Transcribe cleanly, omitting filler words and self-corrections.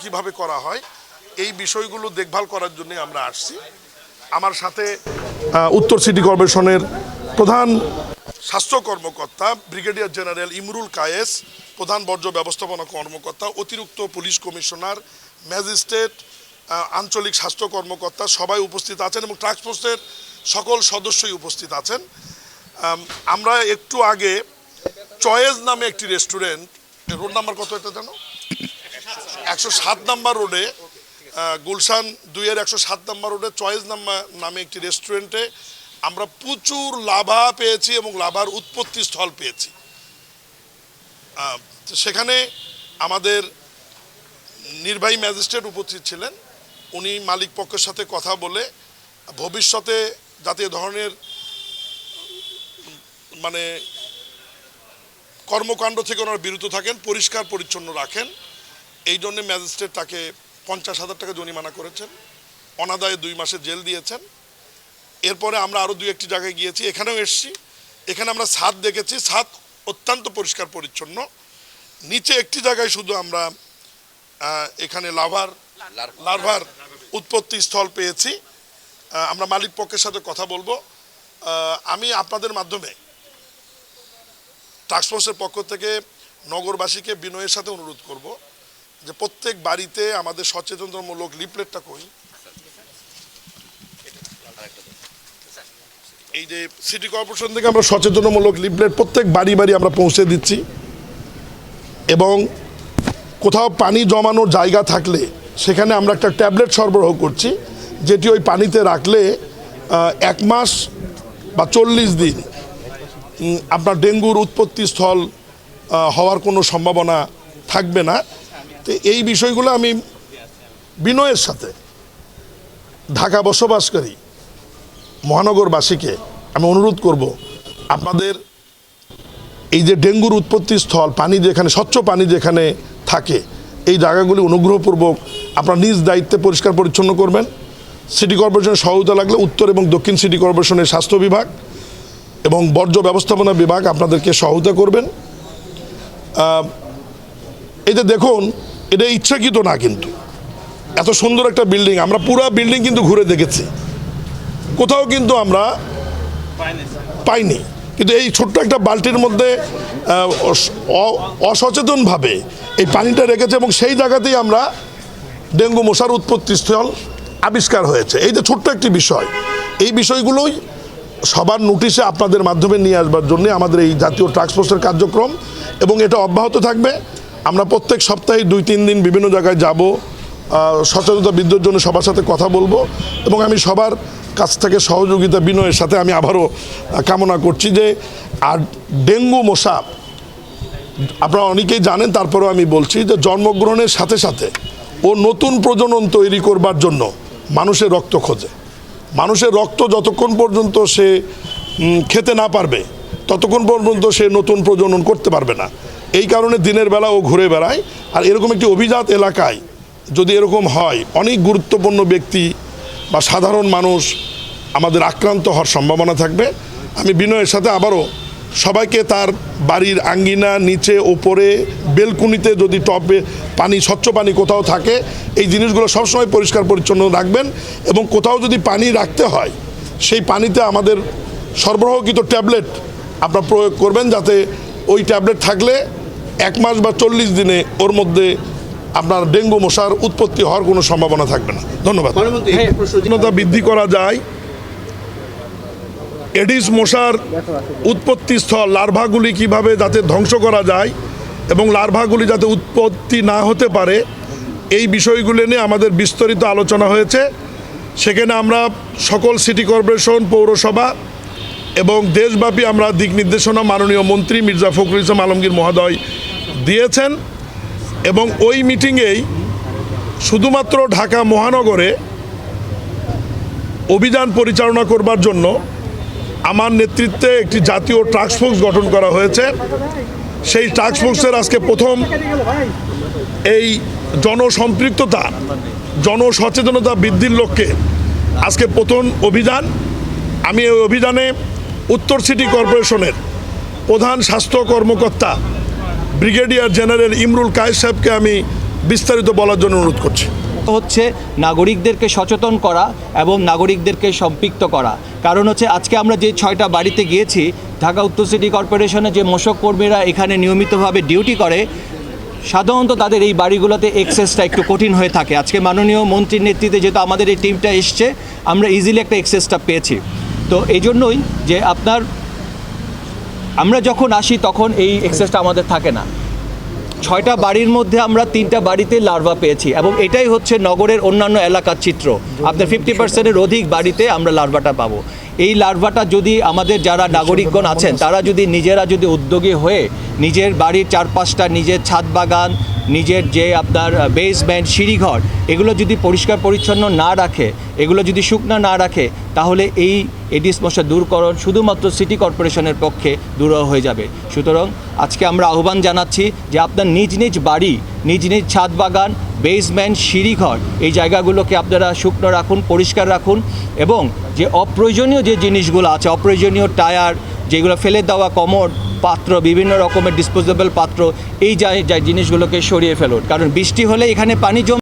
কিভাবে করা হয় এই বিষয়গুলো দেখভাল করার জন্য আমরা আসছি। আমার সাথে উত্তর সিটি কর্পোরেশনের প্রধান স্বাস্থ্য কর্মকর্তা ব্রিগেডিয়ার জেনারেল ইমরুল কায়েস, প্রধান বর্জ্য ব্যবস্থাপনা কর্মকর্তা, অতিরিক্ত পুলিশ কমিশনার, ম্যাজিস্ট্রেট, আঞ্চলিক স্বাস্থ্য কর্মকর্তা সবাই উপস্থিত আছেন এবং টাস্কফোর্সের সকল সদস্যই উপস্থিত আছেন। আমরা একটু আগে চয়েস নামে একটি রেস্টুরেন্ট, রোড নাম্বার কত এটা জানো, 107 নম্বর রোডে, গুলশান 2-এর 107 নম্বর রোডে চয়েস নামে একটি রেস্টুরেন্টে আমরা প্রচুর লাভা পেয়েছি এবং লাভার উৎপত্তি স্থল পেয়েছি। সেখানে আমাদের নির্বাহী ম্যাজিস্ট্রেট উপস্থিত ছিলেন। উনি মালিক পক্ষের সাথে কথা বলে ভবিষ্যতে যাতে এ ধরনের কর্মকাণ্ড থেকে ওনারা বিরত থাকেন, পরিষ্কার পরিচ্ছন্ন রাখেন, এই জন্য ম্যাজিস্ট্রেট তাকে 50,000 টাকা জরিমানা করেছেন, অনাদায়ে 2 মাসের জেল দিয়েছেন। এরপরে আমরা আরও 2-1টি জায়গায় গিয়েছি, এখানেও এসছি। এখানে আমরা ছাদ দেখেছি, ছাদ অত্যন্ত পরিষ্কার পরিচ্ছন্ন। নিচে একটি জায়গায় শুধু আমরা এখানে লার্ভার উৎপত্তি স্থল পেয়েছি। আমরা মালিক পক্ষের সাথে কথা বলবো। আমি আপনাদের মাধ্যমে টাস্কফোর্সের পক্ষ থেকে নগরবাসীকে বিনয়ের সাথে অনুরোধ করব যে প্রত্যেক বাড়িতে আমাদের সচেতনতামূলক লিফলেটটা কই, এই যে সিটি কর্পোরেশন থেকে আমরা সচেতনমূলক লিফলেট প্রত্যেক বাড়ি বাড়ি আমরা পৌঁছে দিচ্ছি। এবং কোথাও পানি জমানোর জায়গা থাকলে সেখানে আমরা একটা ট্যাবলেট সরবরাহ করছি, যেটি ওই পানিতে রাখলে 1 মাস বা 40 দিন আপনার ডেঙ্গুর উৎপত্তি স্থল হওয়ার কোনো সম্ভাবনা থাকবে না। তো এই বিষয়গুলো আমি বিনয়ের সাথে ঢাকা বসবাসকারী মহানগরবাসীকে আমি অনুরোধ করব, আপনাদের এই যে ডেঙ্গুর উৎপত্তি স্থল, পানি যেখানে স্বচ্ছ পানি যেখানে থাকে, এই জায়গাগুলি অনুগ্রহপূর্বক আপনার নিজ দায়িত্বে পরিষ্কার পরিচ্ছন্ন করবেন। সিটি কর্পোরেশনের সহায়তা লাগলে উত্তর এবং দক্ষিণ সিটি কর্পোরেশনের স্বাস্থ্য বিভাগ এবং বর্জ্য ব্যবস্থাপনা বিভাগ আপনাদেরকে সহায়তা করবেন। এই যে দেখুন, এটা ইচ্ছাকৃত না, কিন্তু এত সুন্দর একটা বিল্ডিং, আমরা পুরো বিল্ডিং কিন্তু ঘুরে দেখেছি, কোথাও কিন্তু আমরা পাইনি। কিন্তু এই ছোট্ট একটা বালতির মধ্যে অসচেতনভাবে এই পানিটা রেখেছে এবং সেই জায়গাতেই আমরা ডেঙ্গু মশার উৎপত্তি স্থল আবিষ্কার হয়েছে। এই যে ছোট্ট একটি বিষয়, এই বিষয়গুলোই সবার নোটিশে আপনাদের মাধ্যমে নিয়ে আসবার জন্য আমাদের এই জাতীয় টাস্কফোর্সের কার্যক্রম, এবং এটা অব্যাহত থাকবে। আমরা প্রত্যেক সপ্তাহে 2-3 দিন বিভিন্ন জায়গায় যাব, সচেতনতা বৃদ্ধির জন্য সবার সাথে কথা বলবো। এবং আমি সবার কাছ থেকে সহযোগিতা বিনয়ের সাথে আমি আবারও কামনা করছি যে, আর ডেঙ্গু মশা আপনারা অনেকেই জানেন, তারপরেও আমি বলছি যে জন্মগ্রহণের সাথে সাথে ও নতুন প্রজনন তৈরি করবার জন্য মানুষের রক্ত খোঁজে। মানুষের রক্ত যতক্ষণ পর্যন্ত সে খেতে না পারবে ততক্ষণ পর্যন্ত সে নতুন প্রজনন করতে পারবে না। এই কারণে দিনের বেলা ও ঘুরে বেড়ায়। আর এরকম একটি অভিজাত এলাকায় যদি এরকম হয়, অনেক গুরুত্বপূর্ণ ব্যক্তি বা সাধারণ মানুষ আমাদের আক্রান্ত হওয়ার সম্ভাবনা থাকবে। আমি বিনয়ের সাথে আবারও সবাইকে তার বাড়ির আঙ্গিনা, নিচে, ওপরে, বেলকুনিতে যদি টবে পানি, স্বচ্ছ পানি কোথাও থাকে, এই জিনিসগুলো সবসময় পরিষ্কার পরিচ্ছন্ন রাখবেন। এবং কোথাও যদি পানি রাখতে হয়, সেই পানিতে আমাদের সরবরাহকৃত ট্যাবলেট আপনার প্রয়োগ করবেন, যাতে ওই ট্যাবলেট থাকলে 1 মাস বা 40 দিনে ওর মধ্যে আপনার ডেঙ্গু মশার উৎপত্তি হওয়ার কোনো সম্ভাবনা থাকবে না। ধন্যবাদ। সচেতনতা বৃদ্ধি করা যায়, এডিস মশার উৎপত্তি স্থল লার্ভাগুলি কিভাবে যাতে ধ্বংস করা যায় এবং লার্ভাগুলি যাতে উৎপত্তি না হতে পারে, এই বিষয়গুলি নিয়ে আমাদের বিস্তারিত আলোচনা হয়েছে। সেখানে আমরা সকল সিটি কর্পোরেশন, পৌরসভা এবং দেশব্যাপী আমরা দিক নির্দেশনা মাননীয় মন্ত্রী মির্জা ফখরুল ইসলাম আলমগীর মহোদয় দিয়েছেন। এবং ওই মিটিংয়েই শুধুমাত্র ঢাকা মহানগরে অভিযান পরিচালনা করবার জন্য আমার নেতৃত্বে একটি জাতীয় টাস্কফোর্স গঠন করা হয়েছে। সেই টাস্কফোর্সের আজকে প্রথম এই জনসম্পৃক্ততা, জনসচেতনতা বৃদ্ধির লক্ষ্যে আজকে প্রথম অভিযান। আমি এই অভিযানে উত্তর সিটি কর্পোরেশনের প্রধান স্বাস্থ্য কর্মকর্তা ব্রিগেডিয়ার জেনারেল ইমরুল কায়েস সাহেবকে আমি বিস্তারিত বলার জন্য অনুরোধ করছি। হচ্ছে নাগরিকদেরকে সচেতন করা এবং নাগরিকদেরকে সম্পৃক্ত করা। কারণ হচ্ছে আজকে আমরা যে 6টা বাড়িতে গিয়েছি, ঢাকা উত্তর সিটি কর্পোরেশনের যে মশক কর্মীরা এখানে নিয়মিতভাবে ডিউটি করে, সাধারণত তাদের এই বাড়িগুলোতে অ্যাক্সেসটা একটু কঠিন হয়ে থাকে। আজকে মাননীয় মন্ত্রীর নেতৃত্বে যেহেতু আমাদের এই টিমটা এসছে, আমরা ইজিলি একটা অ্যাক্সেসটা পেয়েছি। তো এই জন্যই যে আমরা যখন আসি তখন এই অ্যাক্সেসটা আমাদের থাকে না। 6টা বাড়ির মধ্যে আমরা 3টা বাড়িতে লার্ভা পেয়েছি এবং এটাই হচ্ছে নগরের অন্যান্য এলাকার চিত্র। আপনার 50%-এর অধিক বাড়িতে আমরা লার্ভাটা পাবো। এই লার্ভাটা যদি আমাদের যারা নাগরিকগণ আছেন তারা যদি নিজেরা যদি উদ্যোগী হয়ে নিজের বাড়ির চারপাশটা, নিজের ছাদ বাগান, নিজের যে আপনার বেসমেন্ট, সিঁড়িঘর, এগুলো যদি পরিষ্কার পরিচ্ছন্ন না রাখে, এগুলো যদি শুকনা না রাখে, তাহলে এই এডিস মশা দূরকরণ শুধুমাত্র সিটি কর্পোরেশনের পক্ষে দূর হয়ে যাবে। সুতরাং আজকে আমরা আহ্বান জানাচ্ছি যে আপনার নিজ নিজ বাড়ি, নিজ নিজ ছাদ বাগান, বেসমেন্ট, সিঁড়িঘর, এই জায়গাগুলোকে আপনারা শুকনো রাখুন, পরিষ্কার রাখুন এবং যে অপ্রয়োজনীয় যে জিনিসগুলো আছে, অপ্রয়োজনীয় টায়ার, যেগুলো ফেলে দেওয়া কমোড, পাত্র, বিভিন্ন রকমের ডিসপোজেবল পাত্র, এই জিনিসগুলোকে সরিয়ে ফেলুন। কারণ বৃষ্টি হলে এখানে পানি জমে